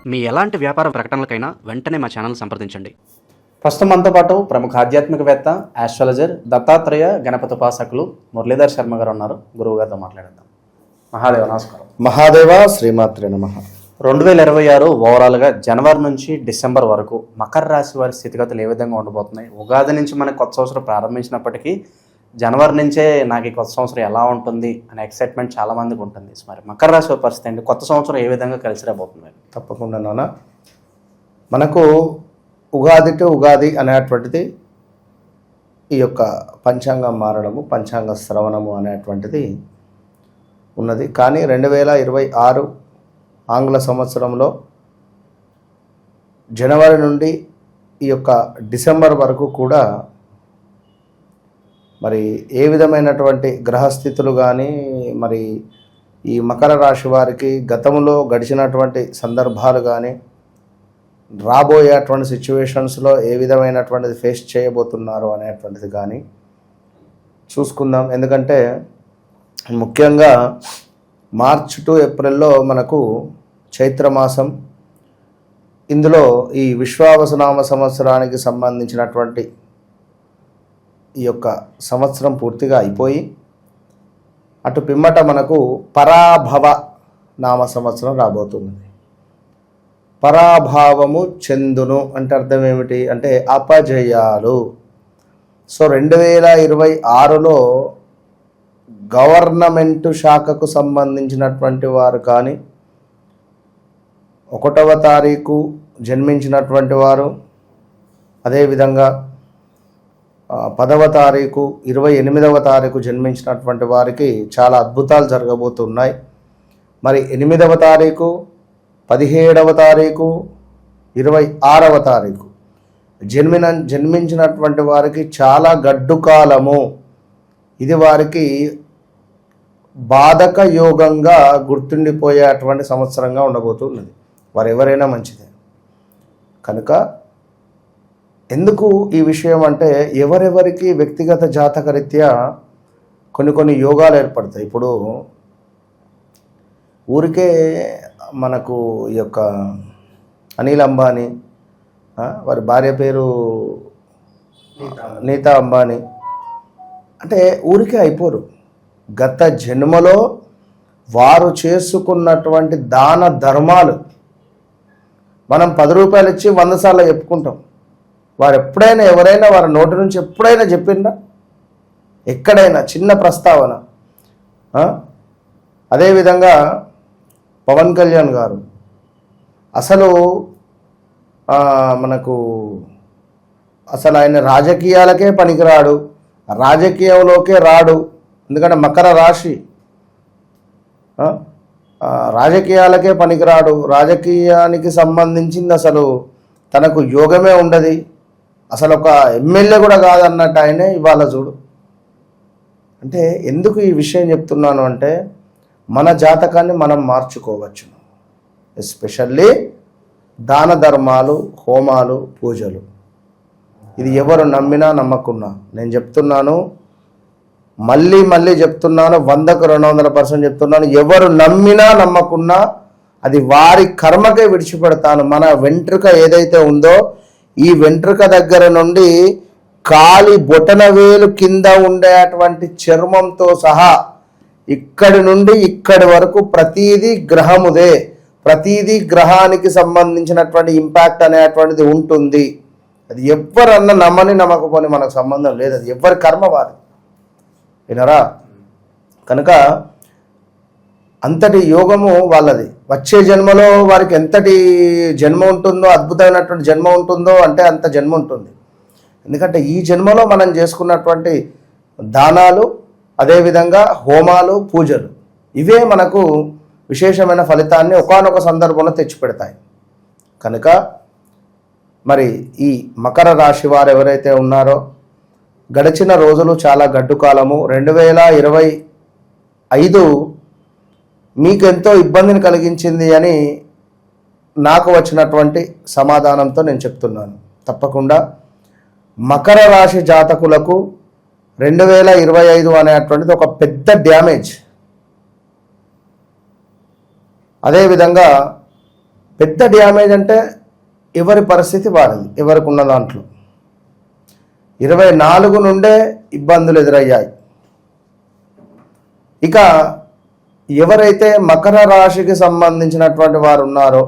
మీ ఎలాంటి వ్యాపార ప్రకటనలకైనా వెంటనే మా ఛానల్ సంప్రదించండి. ప్రస్తుతం మనతో పాటు ప్రముఖ ఆధ్యాత్మికవేత్త, ఆస్ట్రాలజర్, దత్తాత్రేయ గణపతి ఉపాసకులు మురళీధర్ శర్మ గారు ఉన్నారు. గురువు గారితో మాట్లాడదాం. మహాదేవ నమస్కారం. మహాదేవ శ్రీమాత్రే నమః. 2026 ఓవరాల్గా జనవరి నుంచి డిసెంబర్ వరకు మకర రాశి వారి స్థితిగతులు ఏ విధంగా ఉండబోతున్నాయి? ఉగాది నుంచి మనకి కొత్త సంవత్సరం ప్రారంభించినప్పటికీ జనవరి నుంచే నాకు ఈ కొత్త సంవత్సరం ఎలా ఉంటుంది అనే ఎక్సైట్మెంట్ చాలా మందికి ఉంటుంది. మరి మకర రాశి వారి పరిస్థితి ఏంటి? కొత్త సంవత్సరం ఏ విధంగా కలిసి రాబోతుంది? తప్పకుండా నాన్న, మనకు ఉగాది టు ఉగాది అనేటువంటిది ఈ యొక్క పంచాంగం మారడము, పంచాంగ శ్రవణము అనేటువంటిది ఉన్నది. కానీ 2026 ఆంగ్ల సంవత్సరంలో జనవరి నుండి ఈ యొక్క డిసెంబర్ వరకు కూడా మరి ఏ విధమైనటువంటి గ్రహస్థితులు కానీ మరి ఈ మకర రాశి వారికి గతంలో గడిచినటువంటి సందర్భాలు కానీ రాబోయేటువంటి సిచ్యువేషన్స్లో ఏ విధమైనటువంటిది ఫేస్ చేయబోతున్నారు అనేటువంటిది కానీ చూసుకుందాం. ఎందుకంటే ముఖ్యంగా మార్చ్ టు ఏప్రిల్లో మనకు చైత్రమాసం, ఇందులో ఈ విశ్వావసునామ సంవత్సరానికి సంబంధించినటువంటి ఈ యొక్క సంవత్సరం పూర్తిగా అయిపోయి అటు పిమ్మట మనకు పరాభవ నామ సంవత్సరం రాబోతుంది. పరాభావము చెందును అంటే అర్థం ఏమిటి అంటే అపజయాలు. సో 2026లో గవర్నమెంట్ శాఖకు సంబంధించినటువంటి వారు కానీ 1వ తారీఖు జన్మించినటువంటి వారు, అదేవిధంగా 10వ తారీఖు 28వ తారీఖు జన్మించినటువంటి వారికి చాలా అద్భుతాలు జరగబోతున్నాయి. మరి 8వ తారీఖు, 17వ తారీఖు, 26వ తారీఖు జన్మించినటువంటి వారికి చాలా గడ్డు కాలము. ఇది వారికి బాధక యోగంగా గుర్తుండిపోయేటువంటి సంవత్సరంగా ఉండబోతున్నది. వారు ఎవరైనా మంచిదే. కనుక ఎందుకు ఈ విషయం అంటే ఎవరెవరికి వ్యక్తిగత జాతకరీత్యా కొన్ని యోగాలు ఏర్పడతాయి. ఇప్పుడు ఊరికే మనకు ఈ యొక్క అనిల్ అంబానీ, వారి భార్య పేరు నీతా అంబానీ, అంటే ఊరికే అయిపోరు. గత జన్మలో వారు చేసుకున్నటువంటి దాన ధర్మాలు మనం 10 రూపాయలు ఇచ్చి 100 సార్లు చెప్పుకుంటాం. వారు ఎప్పుడైనా ఎవరైనా వారి నోటి నుంచి ఎప్పుడైనా చెప్పిందా? ఎక్కడైనా చిన్న ప్రస్తావన. అదేవిధంగా పవన్ కళ్యాణ్ గారు అసలు ఆయన రాజకీయాలకే పనికిరాడు, రాజకీయంలోకే రాడు. ఎందుకంటే మకర రాశి రాజకీయాలకే పనికిరాడు, రాజకీయానికి సంబంధించింది అసలు తనకు యోగమే ఉండదు, అసలు ఒక ఎమ్మెల్యే కూడా కాదన్నట్టు ఆయనే ఇవాళ చూడు. అంటే ఎందుకు ఈ విషయం చెప్తున్నాను అంటే మన జాతకాన్ని మనం మార్చుకోవచ్చు. ఎస్పెషల్లీ దాన ధర్మాలు, హోమాలు, పూజలు. ఇది ఎవరు నమ్మినా నమ్మకున్నా నేను చెప్తున్నాను, మళ్ళీ చెప్తున్నాను, 100కు 200% చెప్తున్నాను. ఎవరు నమ్మినా నమ్మకున్నా అది వారి కర్మకే విడిచిపెడతాను. మన వెంట్రుక ఏదైతే ఉందో ఈ వెంట్రుక దగ్గర నుండి కాలి బొటన వేలు కింద ఉండేటువంటి చర్మంతో సహా ఇక్కడి నుండి ఇక్కడి వరకు ప్రతీదీ గ్రహముదే. ప్రతీదీ గ్రహానికి సంబంధించినటువంటి ఇంపాక్ట్ అనేటువంటిది ఉంటుంది. అది ఎవరన్నా నమ్మని నమ్మకపోని మనకు సంబంధం లేదు. అది ఎవరి కర్మ వారి, వినరా? కనుక అంతటి యోగము వాళ్ళది. వచ్చే జన్మలో వారికి ఎంతటి జన్మ ఉంటుందో, అద్భుతమైనటువంటి జన్మ ఉంటుందో అంటే అంత జన్మ ఉంటుంది. ఎందుకంటే ఈ జన్మలో మనం చేసుకున్నటువంటి దానాలు, అదేవిధంగా హోమాలు, పూజలు, ఇవే మనకు విశేషమైన ఫలితాన్ని ఒకానొక సందర్భంలో తెచ్చిపెడతాయి. కనుక మరి ఈ మకర రాశి వారు ఎవరైతే ఉన్నారో గడిచిన రోజులు చాలా గడ్డు కాలము. 2025 మీకు ఎంతో ఇబ్బందిని కలిగించింది అని నాకు వచ్చినటువంటి సమాధానంతో నేను చెప్తున్నాను. తప్పకుండా మకర రాశి జాతకులకు 2025 అనేటువంటిది ఒక పెద్ద డ్యామేజ్. అదేవిధంగా పెద్ద డ్యామేజ్ అంటే ఎవరి పరిస్థితి వారిది, ఎవరికి ఉన్న దాంట్లో 24 నుండే ఇబ్బందులు ఎదురయ్యాయి. ఇక ఎవరైతే మకర రాశికి సంబంధించినటువంటి వారు ఉన్నారో,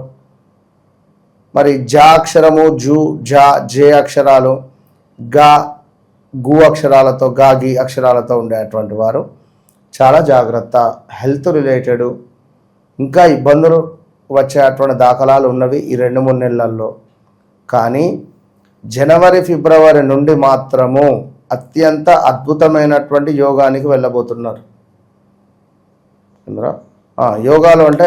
మరి జా అక్షరము, జూ, జా, జే అక్షరాలు, గా, గు అక్షరాలతో, గా, గి అక్షరాలతో ఉండేటువంటి వారు చాలా జాగ్రత్త. హెల్త్ రిలేటెడ్ ఇంకా ఇబ్బందులు వచ్చేటువంటి దాఖలాలు ఉన్నవి ఈ 2-3 నెలల్లో. కానీ జనవరి, ఫిబ్రవరి నుండి మాత్రము అత్యంత అద్భుతమైనటువంటి యోగానికి వెళ్ళబోతున్నారు. యోగాలు అంటే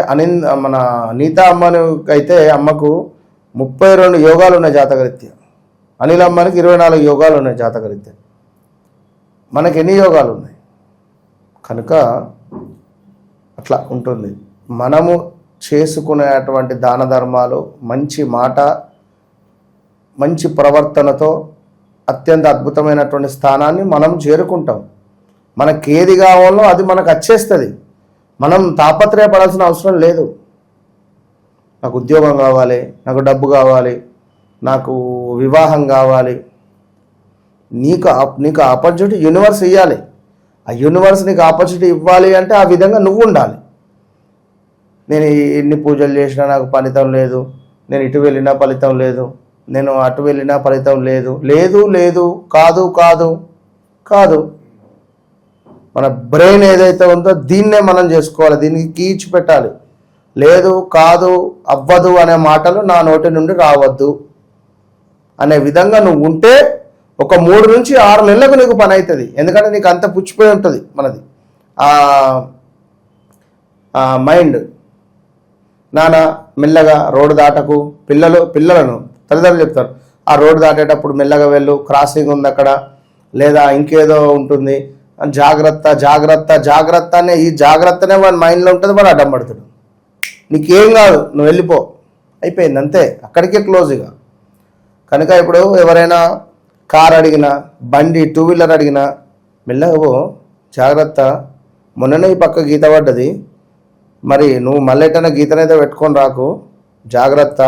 మన నీతా అమ్మకి అయితే అమ్మకు 32 యోగాలు ఉన్నాయి జాతకరీత్యా. అనిల్ అమ్మకి 24 యోగాలు ఉన్నాయి జాతకరీత్యా. మనకి ఎన్ని యోగాలు ఉన్నాయి? కనుక అట్లా ఉంటుంది. మనము చేసుకునేటువంటి దాన ధర్మాలు, మంచి మాట, మంచి ప్రవర్తనతో అత్యంత అద్భుతమైనటువంటి స్థానాన్ని మనం చేరుకుంటాం. మనకి ఏది కావాలో అది మనకు వచ్చేస్తుంది. మనం తాపత్రయపడాల్సిన అవసరం లేదు. నాకు ఉద్యోగం కావాలి, నాకు డబ్బు కావాలి, నాకు వివాహం కావాలి, నీకు ఆపర్చునిటీ యూనివర్స్ ఇవ్వాలి. ఆ యూనివర్స్ నీకు ఆపర్చునిటీ ఇవ్వాలి అంటే ఆ విధంగా నువ్వు ఉండాలి. నేను ఎన్ని పూజలు చేసినా నాకు ఫలితం లేదు, నేను ఇటు వెళ్ళినా ఫలితం లేదు, నేను అటు వెళ్ళినా ఫలితం లేదు, లేదు లేదు, కాదు కాదు కాదు. మన బ్రెయిన్ ఏదైతే ఉందో దీన్నే మనం చేసుకోవాలి, దీనికి కీచి పెట్టాలి. లేదు, కాదు, అవ్వదు అనే మాటలు నా నోటి నుండి రావద్దు అనే విధంగా నువ్వు ఉంటే ఒక 3 నుంచి 6 నెలలకు నీకు పని అవుతుంది. ఎందుకంటే నీకు అంత పుచ్చిపోయి ఉంటుంది మనది మైండ్. నాన్న మెల్లగా రోడ్డు దాటకు, పిల్లలను తల్లిదండ్రులు చెప్తారు, ఆ రోడ్డు దాటేటప్పుడు మెల్లగా వెళ్ళు, క్రాసింగ్ ఉంది అక్కడ, లేదా ఇంకేదో ఉంటుంది, జాగ్రత్త జాగ్రత్త జాగ్రత్త అనే ఈ జాగ్రత్తనే వాడి మైండ్లో ఉంటుంది. వాడు అడ్డం పడుతుంది. నీకేం కాదు, నువ్వు వెళ్ళిపో, అయిపోయింది, అంతే, అక్కడికే క్లోజ్గా. కనుక ఇప్పుడు ఎవరైనా కార్ అడిగినా, బండి 2 వీలర్ అడిగినా మెల్లగా పో, జాగ్రత్త, మొన్ననే ఈ పక్క గీత పడ్డది, మరి నువ్వు మళ్ళీ గీతనైతే పెట్టుకొని రాకు, జాగ్రత్త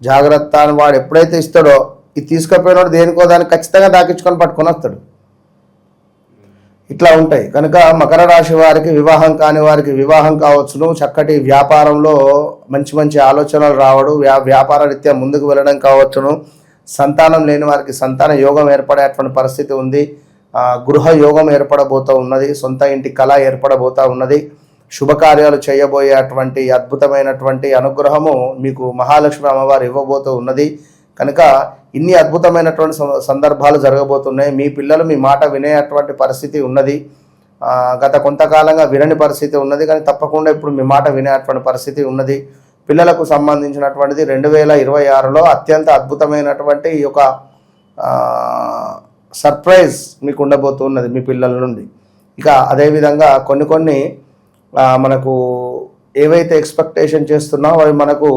జాగ్రత్త అని వాడు ఎప్పుడైతే ఇస్తాడో, ఇది తీసుకుపోయినాడు దేనికో దాన్ని ఖచ్చితంగా దాకించుకొని పట్టుకొని వస్తాడు. ఇట్లా ఉంటాయి. కనుక మకర రాశి వారికి, వివాహం కాని వారికి వివాహం కావచ్చును, చక్కటి వ్యాపారంలో మంచి మంచి ఆలోచనలు రావడం, వ్యాపార రీత్యా ముందుకు వెళ్ళడం కావచ్చును, సంతానం లేని వారికి సంతాన యోగం ఏర్పడేటువంటి పరిస్థితి ఉంది, గృహ యోగం ఏర్పడబోతూ ఉన్నది, సొంత ఇంటి కళ ఏర్పడబోతూ ఉన్నది, శుభకార్యాలు చేయబోయేటువంటి అద్భుతమైనటువంటి అనుగ్రహము మీకు మహాలక్ష్మి అమ్మవారు ఇవ్వబోతూ ఉన్నది. కనుక ఇన్ని అద్భుతమైనటువంటి సందర్భాలు జరగబోతున్నాయి. మీ పిల్లలు మీ మాట వినేటువంటి పరిస్థితి ఉన్నది. గత కొంతకాలంగా వినని పరిస్థితి ఉన్నది, కానీ తప్పకుండా ఇప్పుడు మీ మాట వినేటువంటి పరిస్థితి ఉన్నది. పిల్లలకు సంబంధించినటువంటిది 2026లో అత్యంత అద్భుతమైనటువంటి ఈ యొక్క సర్ప్రైజ్ మీకు ఉండబోతున్నది మీ పిల్లల నుండి. ఇక అదేవిధంగా కొన్ని మనకు ఏవైతే ఎక్స్పెక్టేషన్ చేస్తున్నామో అవి మనకు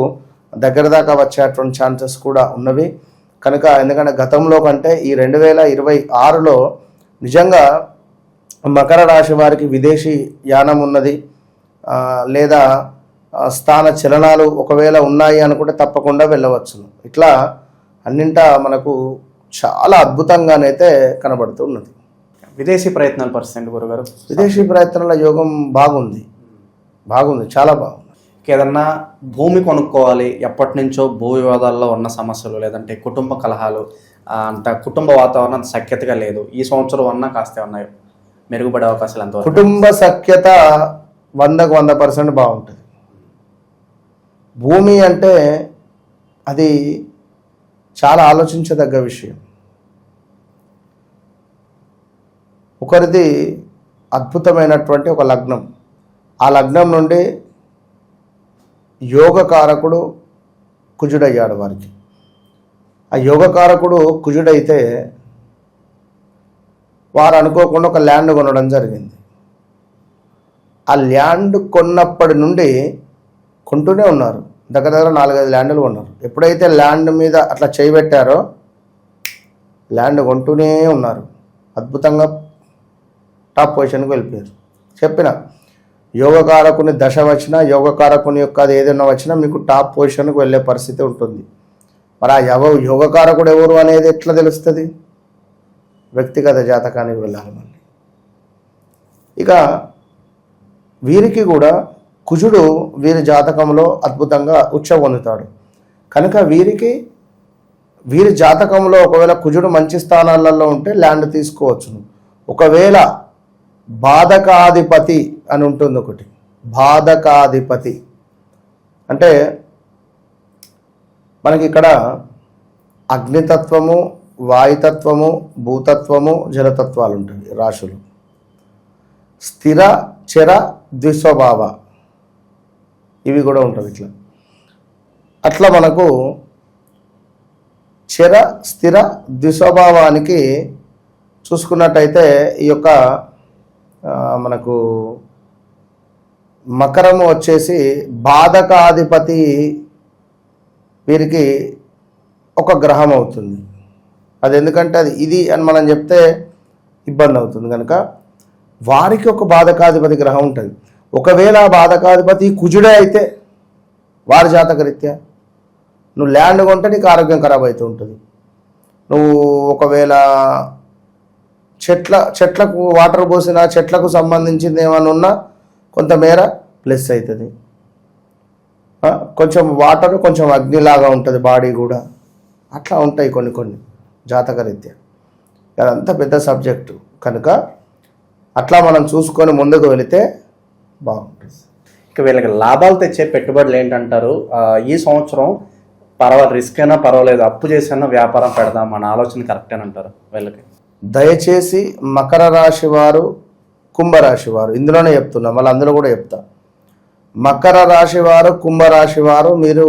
దగ్గర దాకా వచ్చేటువంటి ఛాన్సెస్ కూడా ఉన్నవి. కనుక ఎందుకంటే గతంలో కంటే ఈ 2026లో నిజంగా మకర రాశి వారికి విదేశీ యానం ఉన్నది, లేదా స్థాన చలనాలు ఒకవేళ ఉన్నాయి అనుకుంటే తప్పకుండా వెళ్ళవచ్చును. ఇట్లా అన్నింటా మనకు చాలా అద్భుతంగానైతే కనబడుతున్నది. విదేశీ ప్రయత్నాల పరిస్థితి గురుగారు? విదేశీ ప్రయత్నాల యోగం బాగుంది, చాలా బాగుంది. ఏదన్నా భూమి కొనుక్కోవాలి, ఎప్పటి నుంచో భూ వివాదాల్లో ఉన్న సమస్యలు, లేదంటే కుటుంబ కలహాలు, అంత కుటుంబ వాతావరణం అంత సఖ్యతగా లేదు, ఈ సంవత్సరం అన్నా కాస్త ఉన్నాయి మెరుగుపడే అవకాశాలు ఎంతవరకు? కుటుంబ సఖ్యత 100కు 100% బాగుంటుంది. భూమి అంటే అది చాలా ఆలోచించదగ్గ విషయం. ఒకరిది అద్భుతమైనటువంటి ఒక లగ్నం, ఆ లగ్నం నుండి యోగకారకుడు కుజుడయ్యాడు వారికి. ఆ యోగకారకుడు కుజుడైతే వారు అనుకోకుండా ఒక ల్యాండ్ కొనడం జరిగింది. ఆ ల్యాండ్ కొన్నప్పటి నుండి కొంటూనే ఉన్నారు, దగ్గర 4-5 ల్యాండ్లు కొన్నారు. ఎప్పుడైతే ల్యాండ్ మీద అట్లా చేయబెట్టారో ల్యాండ్ కొంటూనే ఉన్నారు, అద్భుతంగా టాప్ పొజిషన్కి వెళ్ళిపోయారు. చెప్పిన యోగకారకుని దశ వచ్చినా యోగకారకుని యొక్క అది ఏదైనా వచ్చినా మీకు టాప్ పొజిషన్కి వెళ్ళే పరిస్థితి ఉంటుంది. మరి ఆ యోగకారకుడు ఎవరు అనేది ఎట్లా తెలుస్తుంది? వ్యక్తిగత జాతకానికి వెళ్ళాలి మళ్ళీ. ఇక వీరికి కూడా కుజుడు వీరి జాతకంలో అద్భుతంగా ఉచ్చ పొందుతాడు కనుక వీరి జాతకంలో ఒకవేళ కుజుడు మంచి స్థానాలలో ఉంటే ల్యాండ్ తీసుకోవచ్చును. ఒకవేళ బాధకాధిపతి అని ఉంటుంది ఒకటి, బాధకాధిపతి అంటే మనకి ఇక్కడ అగ్నితత్వము, వాయుతత్వము, భూతత్వము, జలతత్వాలు ఉంటాయి రాశులు. స్థిర చర ద్విస్వభావ ఇవి కూడా ఉంటుంది. అట్లా మనకు చర స్థిర ద్విస్వభావానికి చూసుకున్నట్టయితే ఈ యొక్క మనకు మకరము వచ్చేసి బాధకాధిపతి వీరికి ఒక గ్రహం అవుతుంది. అది ఎందుకంటే అది ఇది అని మనం చెప్తే ఇబ్బంది అవుతుంది కనుక వారికి ఒక బాధకాధిపతి గ్రహం ఉంటుంది. ఒకవేళ ఆ బాధకాధిపతి కుజుడే అయితే వారి జాతకరీత్యా నువ్వు ల్యాండ్ కొంటే నీకు ఆరోగ్యం ఖరాబ్ అవుతూ ఉంటుంది. నువ్వు ఒకవేళ చెట్లకు వాటర్ పోసినా చెట్లకు సంబంధించింది ఏమైనా ఉన్నా కొంతమేర ప్లస్ అవుతుంది. కొంచెం వాటర్ కొంచెం అగ్నిలాగా ఉంటుంది బాడీ కూడా. అట్లా ఉంటాయి కొన్ని జాతకరీత్యా. అదంతా పెద్ద సబ్జెక్టు కనుక అట్లా మనం చూసుకొని ముందుకు వెళితే బాగుంటుంది. ఇక వీళ్ళకి లాభాలు తెచ్చే పెట్టుబడులు ఏంటంటారు? ఈ సంవత్సరం రిస్క్ అయినా పర్వాలేదు, అప్పు చేసైనా వ్యాపారం పెడదాం అన్న ఆలోచన కరెక్టేనంటారు వీళ్ళకి? దయచేసి మకర రాశి వారు, కుంభరాశి వారు ఇందులోనే చెప్తున్నా, మళ్ళీ అందులో కూడా చెప్తా. మకర రాశి వారు, కుంభరాశి వారు మీరు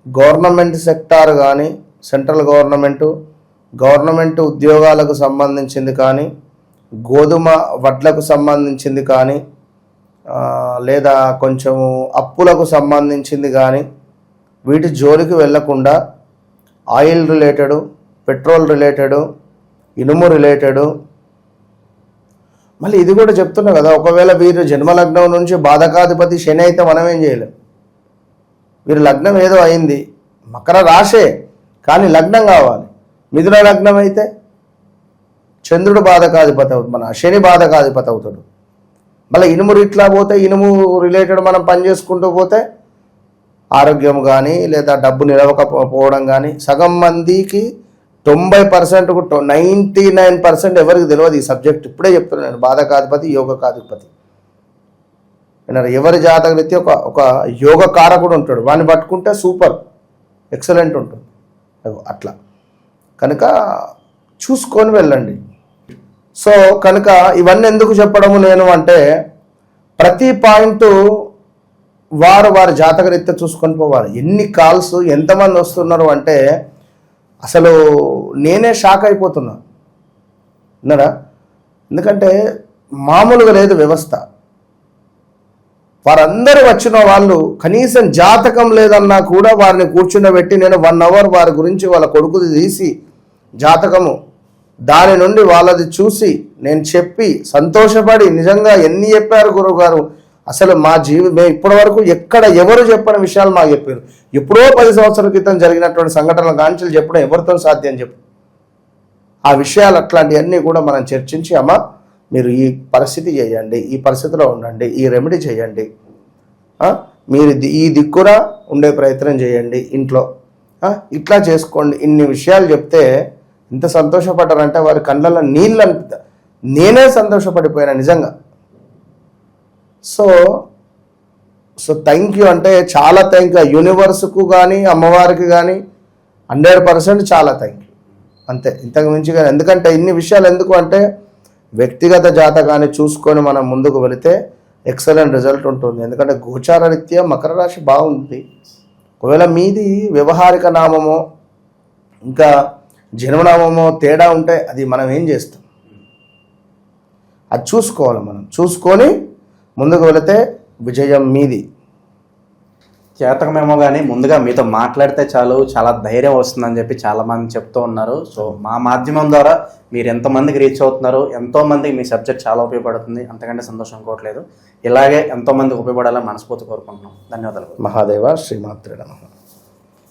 గవర్నమెంట్ సెక్టార్ కానీ, సెంట్రల్ గవర్నమెంట్ ఉద్యోగాలకు సంబంధించింది కానీ, గోధుమ వడ్లకు సంబంధించింది కానీ, లేదా కొంచెము అప్పులకు సంబంధించింది కానీ వీటి జోలికి వెళ్లకుండా ఆయిల్ రిలేటెడు, పెట్రోల్ రిలేటెడు, ఇనుము రిలేటెడు. మళ్ళీ ఇది కూడా చెప్తున్నా కదా, ఒకవేళ వీరు జన్మలగ్నం నుంచి బాధకాధిపతి శని అయితే మనం ఏం చేయలేం. వీరు లగ్నం ఏదో అయింది, మకర రాశే కానీ లగ్నం కావాలి. మిథున లగ్నం అయితే చంద్రుడు బాధకాధిపతి అవుతుంది, మన శని బాధకాధిపతి అవుతాడు. మళ్ళీ ఇనుము ఇట్లా పోతే ఇనుము రిలేటెడ్ మనం పని చేసుకుంటూ పోతే ఆరోగ్యం కానీ లేదా డబ్బు నిలవకపోవడం కానీ సగం మందికి 90% 99% ఎవరికి తెలియదు ఈ సబ్జెక్ట్. ఇప్పుడే చెప్తున్నాను, బాధకాధిపతి యోగకాధిపతి విన్నారు. ఎవరి జాతకరీత్యా ఒక యోగ కారకుడు ఉంటాడు, వాడిని పట్టుకుంటే సూపర్ ఎక్సలెంట్ ఉంటుంది. అట్లా కనుక చూసుకొని వెళ్ళండి. సో కనుక ఇవన్నీ ఎందుకు చెప్పడము నేను అంటే, ప్రతి పాయింట్ వారి జాతకరీత్యా చూసుకొని పోవాలి. ఎన్ని కాల్స్ ఎంతమంది వస్తున్నారు అంటే అసలు నేనే షాక్ అయిపోతున్నా విన్నారా. ఎందుకంటే మామూలుగా లేదు వ్యవస్థ. వారందరూ వచ్చిన వాళ్ళు కనీసం జాతకం లేదన్నా కూడా వారిని కూర్చుండబెట్టి నేను 1 అవర్ వారి గురించి వాళ్ళ కొడుకుది తీసి జాతకము దాని నుండి వాళ్ళది చూసి నేను చెప్పి సంతోషపడి నిజంగా ఎన్ని చెప్పారు గురువుగారు, అసలు మేము ఇప్పటి వరకు ఎక్కడ ఎవరు చెప్పని విషయాలు మాకు చెప్పారు. ఎప్పుడో 10 సంవత్సరాల క్రితం జరిగినటువంటి సంఘటనల గాంచలు చెప్పడం ఎవరితో సాధ్యం చెప్పు. ఆ విషయాలు అట్లాంటివన్నీ కూడా మనం చర్చించి, అమ్మ మీరు ఈ పరిస్థితి చేయండి, ఈ పరిస్థితిలో ఉండండి, ఈ రెమెడీ చేయండి, మీరు ఈ దిక్కున ఉండే ప్రయత్నం చేయండి ఇంట్లో, ఇట్లా చేసుకోండి, ఇన్ని విషయాలు చెప్తే ఎంత సంతోషపడ్డారంటే వారి కళ్ళల్లో నీళ్ళు నేనే సంతోషపడిపోయాను నిజంగా. సో థ్యాంక్ యూ అంటే చాలా థ్యాంక్ యూ యూనివర్స్కు కానీ అమ్మవారికి కానీ 100% చాలా థ్యాంక్ యూ అంతే, ఇంతకు మించి కానీ. ఎందుకంటే ఇన్ని విషయాలు ఎందుకు అంటే వ్యక్తిగత జాతకాన్ని చూసుకొని మనం ముందుకు వెళితే ఎక్సలెంట్ రిజల్ట్ ఉంటుంది. ఎందుకంటే గోచార రీత్యా మకర రాశి బాగుంది. ఒకవేళ మీది వ్యవహారిక నామమో ఇంకా జన్మనామమో తేడా ఉంటే అది మనం ఏం చేస్తాం, అది చూసుకోవాలి. మనం చూసుకొని ముందుకు వెళితే విజయం మీది. చేతకమేమో కానీ ముందుగా మీతో మాట్లాడితే చాలు, చాలా ధైర్యం వస్తుందని చెప్పి చాలామంది చెప్తూ ఉన్నారు. సో మా మాధ్యమం ద్వారా మీరు ఎంతమందికి రీచ్ అవుతున్నారు, ఎంతోమందికి మీ సబ్జెక్ట్ చాలా ఉపయోగపడుతుంది, అంతకంటే సంతోషం అనుకోవట్లేదు. ఇలాగే ఎంతోమందికి ఉపయోగపడాలని మనస్ఫూర్తి కోరుకుంటున్నాం. ధన్యవాదాలు. మహాదేవ శ్రీమాత్రే నమః.